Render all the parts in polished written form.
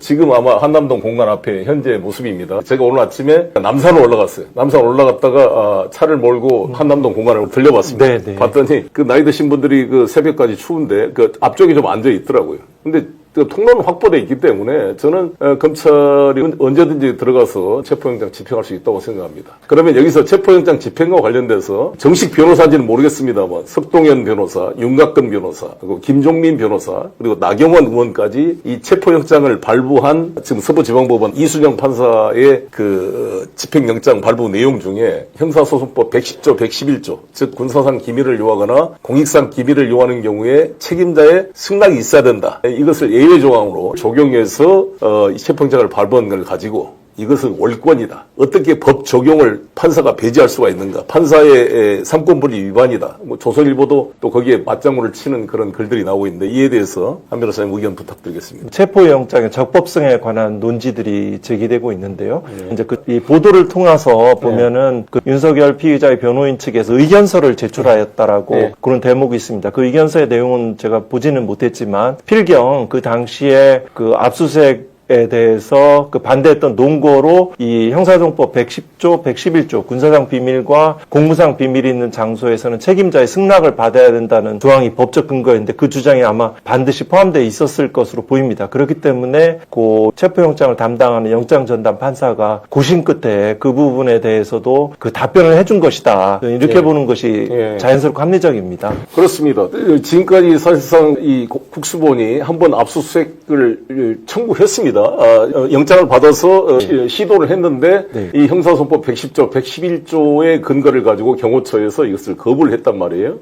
지금 아마 한남동 공간 앞에 현재 모습입니다. 제가 오늘 아침에 남산을 올라갔어요. 남산 올라갔다가 차를 몰고 한남동 공간을 들려봤습니다. 네네. 봤더니 그 나이 드신 분들이 그 새벽까지 추운데 그 앞쪽에 좀 앉아 있더라고요. 근데 그 통로는 확보되어 있기 때문에 저는 검찰이 언제든지 들어가서 체포영장 집행할 수 있다고 생각합니다. 그러면 여기서 체포영장 집행과 관련돼서 정식 변호사인지는 모르겠습니다만 석동현 변호사, 윤곽근 변호사, 그리고 김종민 변호사, 그리고 나경원 의원까지 이 체포영장을 발부한 지금 서부지방법원 이순영 판사의 그 집행영장 발부 내용 중에 형사소송법 110조, 111조, 즉 군사상 기밀을 요하거나 공익상 기밀을 요하는 경우에 책임자의 승낙이 있어야 된다. 이것을 예외 조항으로 적용해서 이 체포영장을 발부한 걸 가지고 이것은 월권이다. 어떻게 법 적용을 판사가 배제할 수가 있는가. 판사의 삼권분리 위반이다. 뭐 조선일보도 또 거기에 맞장구를 치는 그런 글들이 나오고 있는데 이에 대해서 한 변호사님 의견 부탁드리겠습니다. 체포영장의 적법성에 관한 논지들이 제기되고 있는데요. 이제 이 보도를 통해서 보면은 그 윤석열 피의자의 변호인 측에서 의견서를 제출하였다라고 그런 대목이 있습니다. 그 의견서의 내용은 제가 보지는 못했지만 필경 그 당시에 그 압수수색 에 대해서 그 반대했던 논거로 이 형사소송법 110조, 111조 군사상 비밀과 공무상 비밀이 있는 장소에서는 책임자의 승낙을 받아야 된다는 조항이 법적 근거인데 그 주장이 아마 반드시 포함되어 있었을 것으로 보입니다. 그렇기 때문에 그 체포영장을 담당하는 영장전담 판사가 고심 끝에 그 부분에 대해서도 그 답변을 해준 것이다. 이렇게 보는 것이 자연스럽고 합리적입니다. 그렇습니다. 지금까지 사실상 이 국수본이 한번 압수수색을 청구했습니다. 영장을 받아서 시도를 했는데 이 형사소송법 110조, 111조의 근거를 가지고 경호처에서 이것을 거부를 했단 말이에요.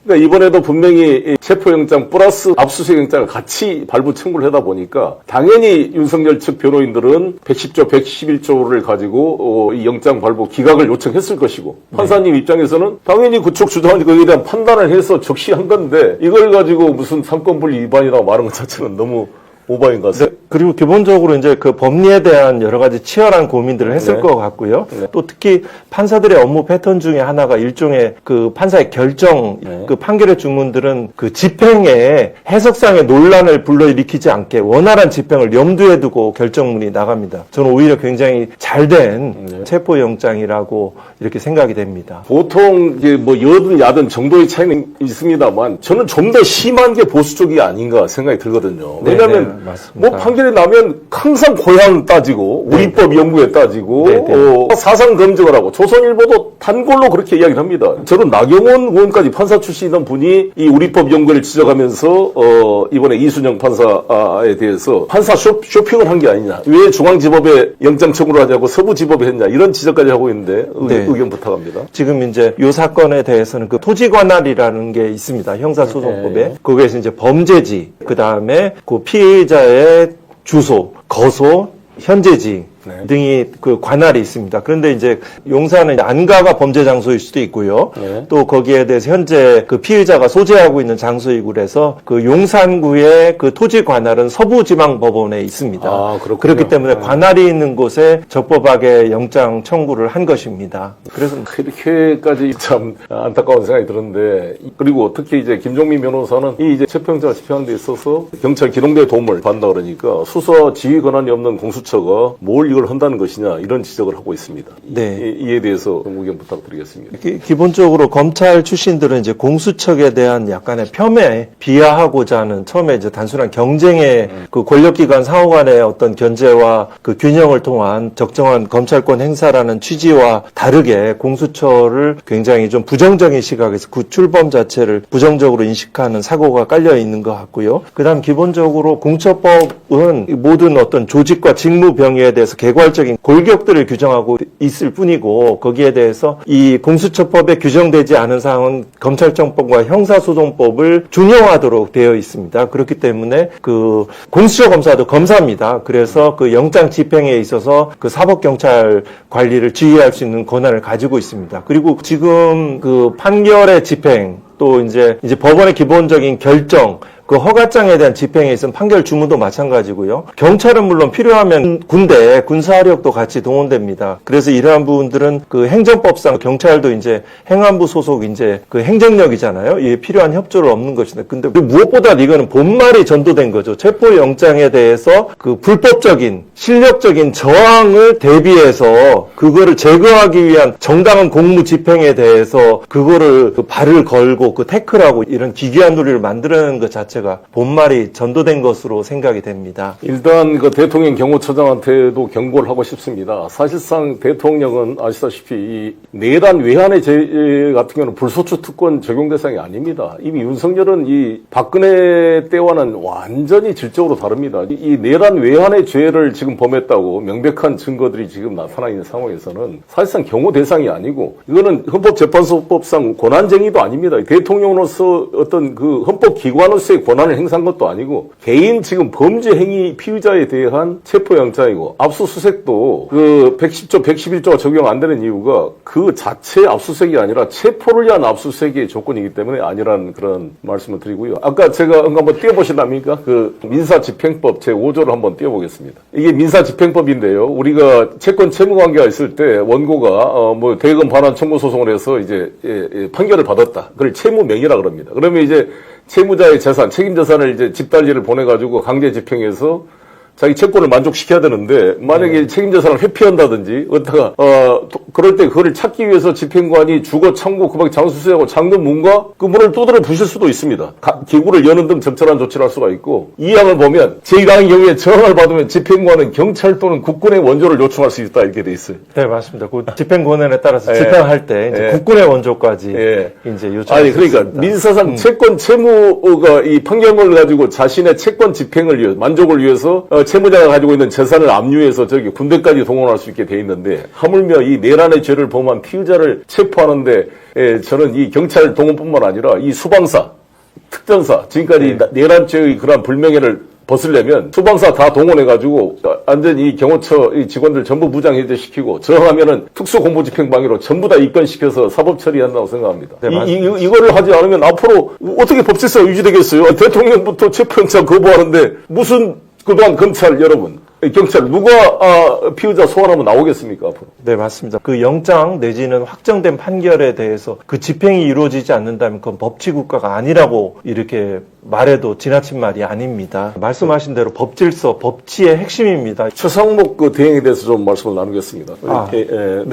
그러니까 이번에도 분명히 체포영장 플러스 압수수색영장을 같이 발부 청구를 하다 보니까 당연히 윤석열 측 변호인들은 110조, 111조를 가지고 이 영장 발부 기각을 요청했을 것이고 판사님 입장에서는 당연히 그쪽 주장하는 거에 대한 판단을 해서 적시한 건데 이걸 가지고 무슨 삼권분리 위반이라고 말하는 것 자체는 너무 오버인 것 같습니다. 그리고 기본적으로 이제 그 법리에 대한 여러 가지 치열한 고민들을 했을 것 같고요. 또 특히 판사들의 업무 패턴 중에 하나가 일종의 그 판사의 결정, 그 판결의 주문들은 그 집행에 해석상의 논란을 불러일으키지 않게 원활한 집행을 염두에 두고 결정문이 나갑니다. 저는 오히려 굉장히 잘된 체포영장이라고 이렇게 생각이 됩니다. 보통 이제 뭐 여든 야든 정도의 차이는 있습니다만 저는 좀 더 심한 게 보수 쪽이 아닌가 생각이 들거든요. 왜냐하면 맞습니다. 뭐 판결이 나면 항상 고향 따지고 우리법 연구에 따지고 사상 검증을 하고 조선일보도 단골로 그렇게 이야기를 합니다. 저는 나경원 의원까지 판사 출신이던 분이 이 우리법 연구를 지적하면서 이번에 이순영 판사에 대해서 판사 쇼핑을 한 게 아니냐. 왜 중앙지법에 영장 청구를 하냐고 서부지법에 했냐. 이런 지적까지 하고 있는데 의견 부탁합니다. 지금 이제 이 사건에 대해서는 그 토지관할이라는 게 있습니다. 형사소송법에. 거기에서 이제 범죄지, 그 다음에 그 피해자의 주소, 거소, 현재지 등이 그 관할이 있습니다. 그런데 이제 용산은 안가가 범죄 장소일 수도 있고요. 또 거기에 대해서 현재 그 피의자가 소재하고 있는 장소이고 그래서 그 용산구의 그 토지 관할은 서부지방법원에 있습니다. 아, 그렇기 때문에 관할이 있는 곳에 적법하게 영장 청구를 한 것입니다. 그래서 그렇게까지 참 안타까운 생각이 드는데 그리고 특히 이제 김종민 변호사는 이 이제 체포영장을 집행하는 데 있어서 경찰 기동대의 도움을 받는다 그러니까 수사 지휘 권한이 없는 공수처가 뭘 이걸 한다는 것이냐 이런 지적을 하고 있습니다. 이에 대해서 의견 부탁드리겠습니다. 기본적으로 검찰 출신들은 이제 공수처에 대한 약간의 폄훼, 비하하고자 하는 처음에 이제 단순한 경쟁의 그 권력기관 상호 간의 어떤 견제와 그 균형을 통한 적정한 검찰권 행사라는 취지와 다르게 공수처를 굉장히 좀 부정적인 시각에서 그 출범 자체를 부정적으로 인식하는 사고가 깔려 있는 것 같고요. 그다음 기본적으로 공처법은 모든 어떤 조직과 직무 병의에 대해서 개괄적인 골격들을 규정하고 있을 뿐이고 거기에 대해서 이 공수처법에 규정되지 않은 사항은 검찰청법과 형사소송법을 준용하도록 되어 있습니다. 그렇기 때문에 그 공수처 검사도 검사입니다. 그래서 그 영장 집행에 있어서 그 사법경찰 관리를 지휘할 수 있는 권한을 가지고 있습니다. 그리고 지금 그 판결의 집행 또 이제 법원의 기본적인 결정 그 허가장에 대한 집행에 있은 판결 주문도 마찬가지고요. 경찰은 물론 필요하면 군대, 군사력도 같이 동원됩니다. 그래서 이러한 부분들은 그 행정법상 경찰도 이제 행안부 소속 이제 그 행정력이잖아요. 이에 필요한 협조를 얻는 것이다. 근데 무엇보다 이거는 본말이 전도된 거죠. 체포영장에 대해서 그 불법적인 실력적인 저항을 대비해서 그거를 제거하기 위한 정당한 공무 집행에 대해서 그거를 그 발을 걸고 그 태클하고 이런 기괴한 논리를 만들어내는 것 자체가 본말이 전도된 것으로 생각이 됩니다. 일단 그 대통령 경호처장한테도 경고를 하고 싶습니다. 사실상 대통령은 아시다시피 이 내란 외환의 죄 같은 경우는 불소추 특권 적용 대상이 아닙니다. 이미 윤석열은 이 박근혜 때와는 완전히 질적으로 다릅니다. 이 내란 외환의 죄를 지금 범했다고 명백한 증거들이 지금 나타나 있는 상황에서는 사실상 경호 대상이 아니고 이거는 헌법재판소법상 권한쟁의도 아닙니다. 대통령으로서 어떤 그 헌법기관으로서의 권한을 행사한 것도 아니고 개인 지금 범죄 행위 피의자에 대한 체포영장이고 압수수색도 그 110조, 111조가 적용 안 되는 이유가 그 자체 압수수색이 아니라 체포를 위한 압수수색의 조건이기 때문에 아니라는 그런 말씀을 드리고요. 아까 제가 한번 띄워보실랍니까? 그 민사집행법 제5조를 한번 띄워보겠습니다. 이게 민사집행법인데요. 우리가 채권 채무관계가 있을 때 원고가 뭐 대금 반환 청구 소송을 해서 이제 판결을 받았다. 그걸 채무명의라 그럽니다. 그러면 이제 채무자의 재산, 책임재산을 이제 집달리를 보내가지고 강제 집행해서 자기 채권을 만족시켜야 되는데 만약에 책임재산을 회피한다든지 어디다가 그럴 때 그거를 찾기 위해서 집행관이 주거 창구 그밖에 장수수하고 잠금 문과 그 문을 두드려 부실 수도 있습니다. 기구를 여는 등 적절한 조치를 할 수가 있고 이 항을 보면 제1항의 경우에 저항을 받으면 집행관은 경찰 또는 국군의 원조를 요청할 수 있다 이렇게 돼 있어요. 네, 맞습니다. 그 집행권한에 따라서 집행할 때 이제 국군의 원조까지 이제 요청할 아니 수 그러니까 있습니다. 민사상 채권 채무가 이 판결을 가지고 자신의 채권 집행을 위해 만족을 위해서 채무자가 가지고 있는 재산을 압류해서 저기 군대까지 동원할 수 있게 돼 있는데 하물며 이 내란의 죄를 범한 피의자를 체포하는데 저는 이 경찰 동원뿐만 아니라 이 수방사, 특전사 지금까지 내란죄의 그러한 불명예를 벗으려면 수방사 다 동원해가지고 완전히 이 경호처 이 직원들 전부 무장 해제시키고 저항하면은 특수공무집행방해로 전부 다 입건시켜서 사법 처리한다고 생각합니다. 네, 이거를 하지 않으면 앞으로 어떻게 법질서가 유지되겠어요? 대통령부터 체포영장 거부하는데 무슨 그동안 검찰 여러분, 경찰 누가 피의자 소환하면 나오겠습니까 앞으로? 네, 맞습니다. 그 영장 내지는 확정된 판결에 대해서 그 집행이 이루어지지 않는다면 그건 법치국가가 아니라고 이렇게 말해도 지나친 말이 아닙니다. 말씀하신 대로 법질서, 법치의 핵심입니다. 최상목 그 대행에 대해서 좀 말씀을 나누겠습니다.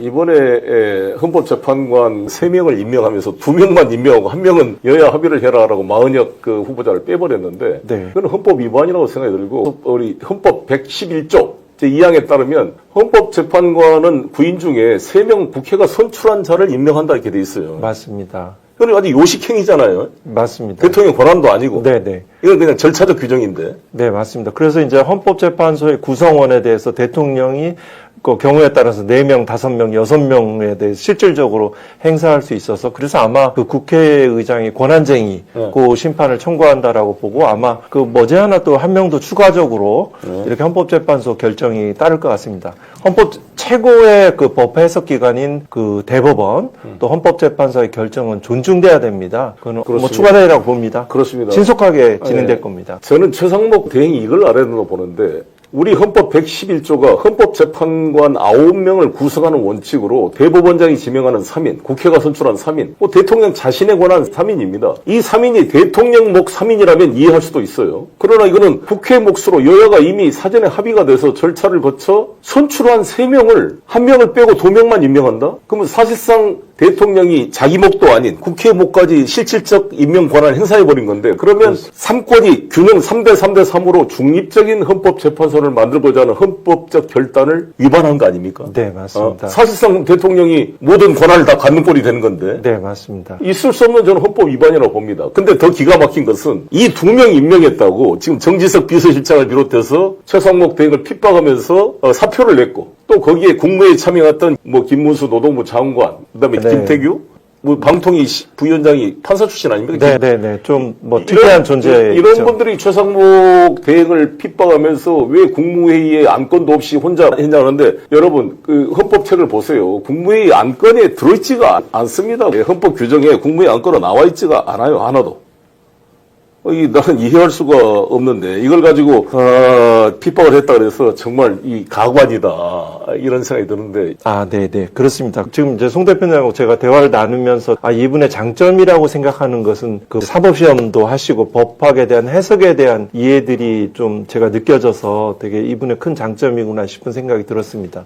이번에 헌법재판관 3명을 임명하면서 2명만 임명하고 1명은 여야 합의를 해라라고 마은혁 그 후보자를 빼버렸는데 그건 헌법 위반이라고 생각이 들고 우리 헌법 111조 제2항에 따르면 헌법재판관은 구인 중에 3명 국회가 선출한 자를 임명한다 이렇게 돼 있어요. 맞습니다. 그건 아주 요식행위잖아요. 맞습니다. 대통령 권한도 아니고. 네네. 이건 그냥 절차적 규정인데. 네, 맞습니다. 그래서 이제 헌법재판소의 구성원에 대해서 대통령이 그 경우에 따라서 4명, 5명, 6명에 대해 실질적으로 행사할 수 있어서 그래서 아마 그 국회의장이 권한쟁의 그 심판을 청구한다라고 보고 아마 그 머지않아 또 한 명도 추가적으로 이렇게 헌법재판소 결정이 따를 것 같습니다. 헌법 최고의 그 법 해석 기관인 그 대법원 또 헌법재판소의 결정은 존중돼야 됩니다. 그건 뭐 추가되리라고 봅니다. 그렇습니다. 신속하게 진행될 겁니다. 저는 최상목 대행이 이걸 알아야 된다고 보는데 우리 헌법 111조가 헌법재판관 9명을 구성하는 원칙으로 대법원장이 지명하는 3인, 국회가 선출한 3인, 뭐 대통령 자신의 권한 3인입니다. 이 3인이 대통령 목 3인이라면 이해할 수도 있어요. 그러나 이거는 국회 몫으로 여야가 이미 사전에 합의가 돼서 절차를 거쳐 선출한 3명을 1명을 빼고 2명만 임명한다? 그러면 사실상 대통령이 자기 목도 아닌 국회 목까지 실질적 임명 권한을 행사해버린 건데 그러면 3권이 균형 3대 3대 3으로 중립적인 헌법재판소를 만들고자 하는 헌법적 결단을 위반한 거 아닙니까? 네, 맞습니다. 사실상 대통령이 모든 권한을 다 갖는 꼴이 되는 건데 네, 맞습니다. 있을 수 없는 저는 헌법 위반이라고 봅니다. 근데 더 기가 막힌 것은 이 2명 임명했다고 지금 정지석 비서실장을 비롯해서 최상목 대행을 핍박하면서 사표를 냈고 또 거기에 국무회의 참여했던 뭐 김문수 노동부 장관, 그다음에 김태규, 뭐 방통위 부위원장이 판사 출신 아닙니까? 네네네. 좀 뭐 특이한 존재. 이런 분들이 최상목 대행을 핍박하면서 왜 국무회의에 안건도 없이 혼자 했냐는데 여러분 그 헌법책을 보세요. 국무회의 안건에 들어있지가 않습니다. 헌법 규정에 국무회의 안건은 나와 있지가 않아요. 하나도. 나는 이해할 수가 없는데 이걸 가지고 핍박을 했다 그래서 정말 이 가관이다 이런 생각이 드는데. 네네. 그렇습니다. 지금 이제 송 대표님하고 제가 대화를 나누면서 이분의 장점이라고 생각하는 것은 그 사법시험도 하시고 법학에 대한 해석에 대한 이해들이 좀 제가 느껴져서 되게 이분의 큰 장점이구나 싶은 생각이 들었습니다.